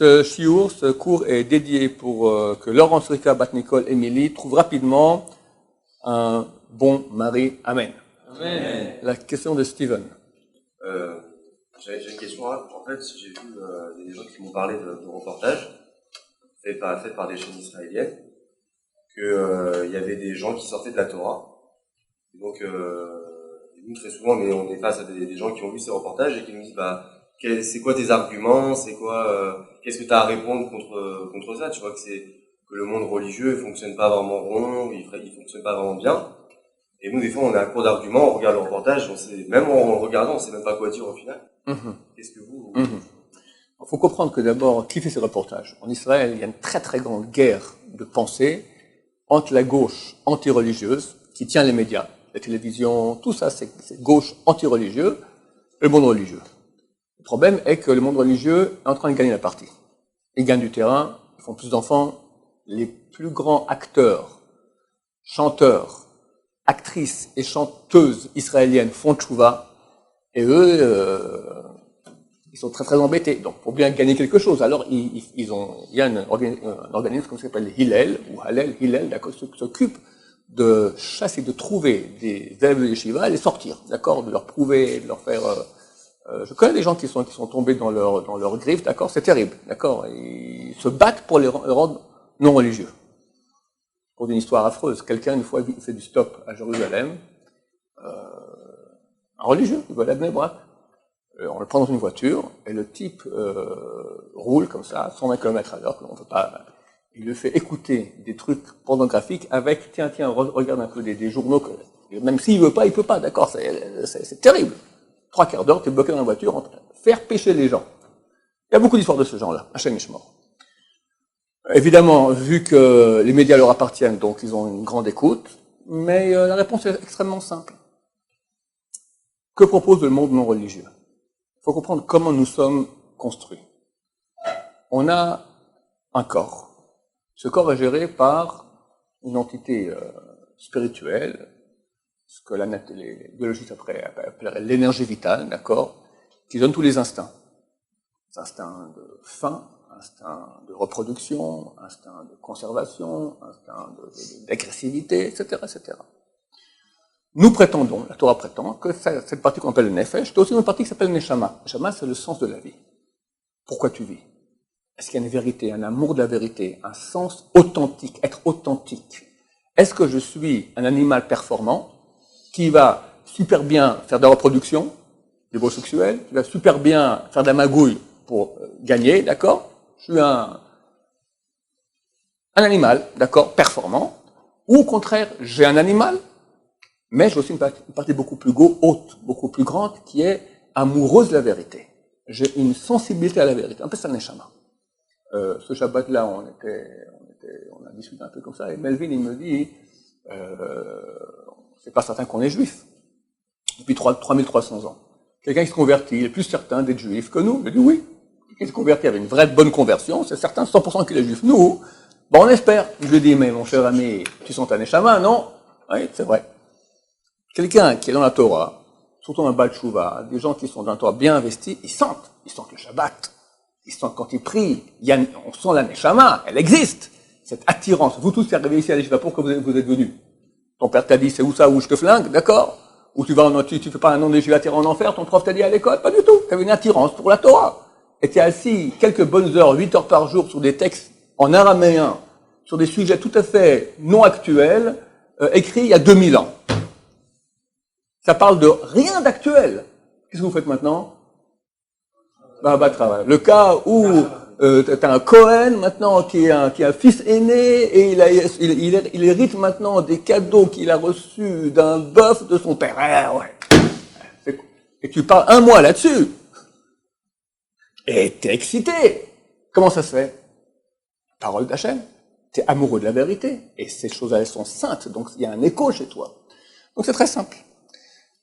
Ce cours est dédié pour que Laurence, Rika, Bat-Nicole, Émilie trouvent rapidement un bon mari. Amen. Amen. La question de Steven. J'ai une question. En fait, j'ai vu des gens qui m'ont parlé de reportages faits par des chaînes israéliennes, qu'il y avait des gens qui sortaient de la Torah. Et donc, nous, très souvent, on est face à des gens qui ont vu ces reportages et qui nous disent, c'est quoi tes arguments, qu'est-ce que tu as à répondre contre ça? Tu vois que le monde religieux il fonctionne pas vraiment rond, il fonctionne pas vraiment bien. Et nous, des fois, on est à court d'arguments, on regarde le reportage, même en le regardant, on sait même pas quoi dire au final. Qu'est-ce que vous... Il faut comprendre que d'abord, qui fait ces reportages? En Israël, il y a une très très grande guerre de pensée entre la gauche anti-religieuse, qui tient les médias, la télévision, tout ça, c'est gauche anti-religieux, et le monde religieux. Le problème est que le monde religieux est en train de gagner la partie. Ils gagnent du terrain, ils font plus d'enfants. Les plus grands acteurs, chanteurs, actrices et chanteuses israéliennes font tchouva, et eux, ils sont très très embêtés. Donc, pour bien gagner quelque chose, alors il y a un organisme comme ça s'appelle Hillel, ou Hillel, d'accord, qui s'occupe de chasser, de trouver des élèves de yeshiva et les sortir, d'accord, de leur prouver, de leur faire... je connais des gens qui sont tombés dans leur griffe, d'accord, c'est terrible, d'accord, ils se battent pour les rendre non religieux. Pour une histoire affreuse, quelqu'un une fois fait du stop à Jérusalem, un religieux, il va à Bnei Brak. On le prend dans une voiture, et le type roule comme ça, 120 km/h, on ne peut pas... Il le fait écouter des trucs pornographiques avec, tiens, regarde un peu des journaux, même s'il veut pas, il peut pas, d'accord, c'est terrible. 3 quarts d'heure, tu es bloqué dans la voiture en train de faire pécher les gens. Il y a beaucoup d'histoires de ce genre-là, Hachem Ishmor. Évidemment, vu que les médias leur appartiennent, donc ils ont une grande écoute, mais la réponse est extrêmement simple. Que propose le monde non religieux? Il faut comprendre comment nous sommes construits. On a un corps. Ce corps est géré par une entité spirituelle, ce que les biologistes appelleraient l'énergie vitale, d'accord, qui donne tous les instincts. Instinct de faim, instinct de reproduction, instinct de conservation, instinct d'agressivité, etc., etc. Nous prétendons, la Torah prétend, que cette partie qu'on appelle le Nefesh, c'est aussi une partie qui s'appelle Neshama. Neshama, c'est le sens de la vie. Pourquoi tu vis? Est-ce qu'il y a une vérité, un amour de la vérité, un sens authentique, être authentique? Est-ce que je suis un animal performant qui va super bien faire de la reproduction, des beaux sexuels, qui va super bien faire de la magouille pour gagner, d'accord? Je suis un animal, d'accord, performant. Ou au contraire, j'ai un animal, mais j'ai aussi une partie beaucoup plus haute, beaucoup plus grande, qui est amoureuse de la vérité. J'ai une sensibilité à la vérité. Un peu ça, Neshama. Ce Shabbat-là, on a discuté un peu comme ça, et Melvin, il me dit, c'est pas certain qu'on est juif. Depuis 3300 ans. Quelqu'un qui se convertit, il est plus certain d'être juif que nous. Je dis oui. Quelqu'un qui se convertit avec une vraie bonne conversion, c'est certain 100% qu'il est juif. Nous, on espère. Je lui dis, mais mon cher ami, tu sens un Neshama, non? Oui, c'est vrai. Quelqu'un qui est dans la Torah, surtout un Baal Tshuva, des gens qui sont dans la Torah bien investis, ils sentent le Shabbat. Ils sentent quand ils prient, on sent la Neshama, elle existe. Cette attirance. Vous tous qui arrivez ici à l'Yeshiva, pourquoi vous êtes venus? Ton père t'a dit, c'est où ça, où je te flingue, d'accord? Ou tu fais pas un nom d'Yeshiva attirant en enfer, ton prof t'a dit à l'école? Pas du tout. Tu avais une attirance pour la Torah. Et tu es assis quelques bonnes heures, 8 heures par jour, sur des textes en araméen, sur des sujets tout à fait non actuels, écrits il y a 2000 ans. Ça parle de rien d'actuel. Qu'est-ce que vous faites maintenant? Travail. Le cas où t'as un Cohen maintenant qui est un fils aîné et il hérite maintenant des cadeaux qu'il a reçus d'un bœuf de son père. Ouais. Et tu parles un mois là-dessus. Et t'es excité. Comment ça se fait? Parole d'Hachem. T'es amoureux de la vérité. Et ces choses-là, elles sont saintes. Donc il y a un écho chez toi. Donc c'est très simple.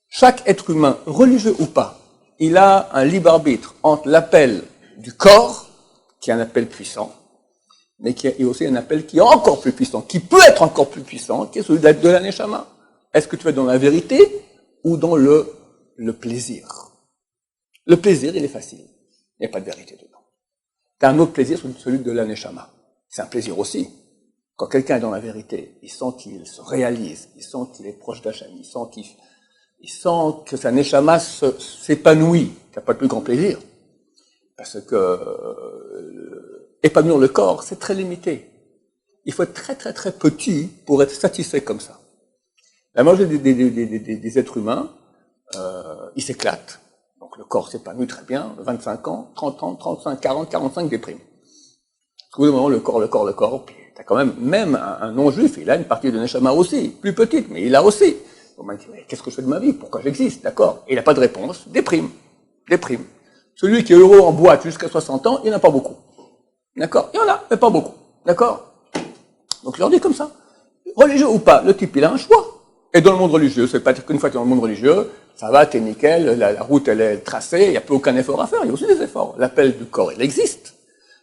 Chaque être humain, religieux ou pas, il a un libre arbitre entre l'appel du corps, qui est un appel puissant, mais qui est aussi un appel qui est encore plus puissant, qui peut être encore plus puissant, qui est celui de la Neshama. Est-ce que tu es dans la vérité ou dans le plaisir? Le plaisir, il est facile. Il n'y a pas de vérité dedans. T'as un autre plaisir, celui de la neshama. C'est un plaisir aussi. Quand quelqu'un est dans la vérité, il sent qu'il se réalise, il sent qu'il est proche d'Hachem, il sent que sa neshama s'épanouit. T'as pas de plus grand plaisir. Parce que épanouir le corps, c'est très limité. Il faut être très très très petit pour être satisfait comme ça. La majorité des êtres humains, ils s'éclatent. Donc le corps s'épanouit très bien, 25 ans, 30 ans, 35, 40, 45 déprime. Au bout d'un moment, le corps, puis t'as quand même un non-juif, il a une partie de neshama aussi, plus petite, mais il a aussi. On m'a dit, mais qu'est-ce que je fais de ma vie? Pourquoi j'existe? D'accord? Et il n'a pas de réponse, déprime. Celui qui est heureux en boîte jusqu'à 60 ans, il n'y en a pas beaucoup. D'accord? Il y en a, mais pas beaucoup. D'accord? Donc je leur dis comme ça. Religieux ou pas, le type, il a un choix. Et dans le monde religieux, c'est pas dire qu'une fois que tu es dans le monde religieux, ça va, t'es nickel, la route, elle est tracée, il n'y a plus aucun effort à faire, il y a aussi des efforts. L'appel du corps, il existe.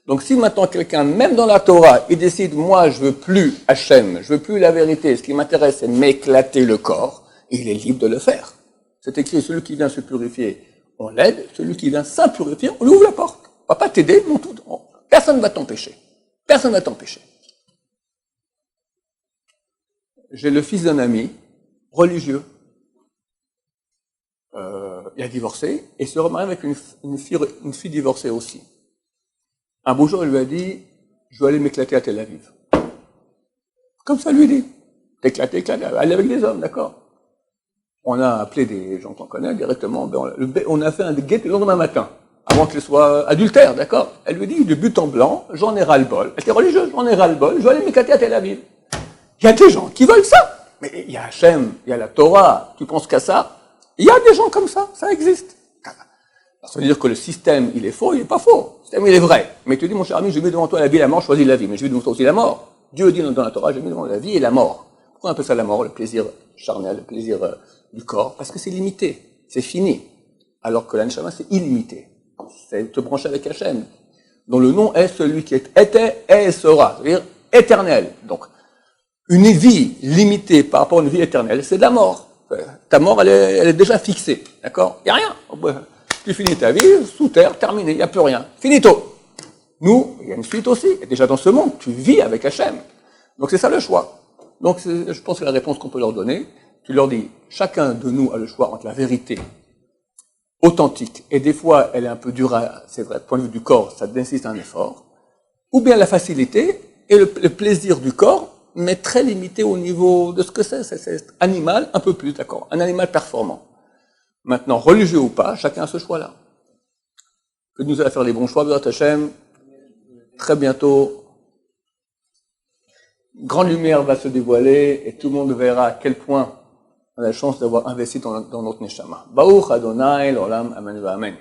Donc si maintenant quelqu'un, même dans la Torah, il décide, moi je veux plus Hachem, je veux plus la vérité, ce qui m'intéresse c'est m'éclater le corps, il est libre de le faire. C'est écrit, celui qui vient se purifier, on l'aide, celui qui vient s'impurifier, on lui ouvre la porte. On va pas t'aider, non tout. Personne ne va t'empêcher. Personne ne va t'empêcher. J'ai le fils d'un ami, religieux. Il a divorcé, et se remarie avec une fille divorcée aussi. Un beau jour, il lui a dit, je vais aller m'éclater à Tel Aviv. Comme ça, lui dit. Éclater, aller avec des hommes, d'accord. On a appelé des gens qu'on connaît directement, on a fait un guet le lendemain matin, avant qu'elle soit adultère, d'accord. Elle lui dit, de but en blanc, j'en ai ras-le-bol. Elle était religieuse, j'en ai ras-le-bol, je vais aller m'éclater à Tel Aviv. Il y a des gens qui veulent ça. Mais il y a Hachem, il y a la Torah, tu penses qu'à ça? Il y a des gens comme ça existe. Alors, ça veut dire que le système, il est faux, il n'est pas faux. Le système, il est vrai. Mais tu dis, mon cher ami, j'ai mis devant toi la vie et la mort, choisis la vie. Mais j'ai mis devant toi aussi la mort. Dieu dit dans la Torah, j'ai mis devant la vie et la mort. Pourquoi on appelle ça la mort, le plaisir charnel, le plaisir du corps? Parce que c'est limité, c'est fini. Alors que la neshama, c'est illimité. C'est te brancher avec Hachem, dont le nom est celui qui était et sera, c'est-à-dire éternel. Donc, une vie limitée par rapport à une vie éternelle, c'est de la mort. Ta mort, elle est déjà fixée, d'accord? Il n'y a rien. Tu finis ta vie, sous terre, terminé, il n'y a plus rien. Finito. Nous, il y a une suite aussi. Et déjà dans ce monde, tu vis avec Hachem. Donc c'est ça le choix. Donc je pense que c'est la réponse qu'on peut leur donner. Tu leur dis, chacun de nous a le choix entre la vérité authentique, et des fois elle est un peu dure, c'est vrai, du point de vue du corps, ça nécessite un effort, ou bien la facilité et le plaisir du corps, mais très limité au niveau de ce que c'est animal, un peu plus, d'accord, un animal performant. Maintenant, religieux ou pas, chacun a ce choix-là. Que nous allons faire les bons choix, Béat Hachem, très bientôt, grande lumière va se dévoiler et tout le monde verra à quel point on a la chance d'avoir investi dans notre neshama. Baruch Adonai, l'olam, amen, amen.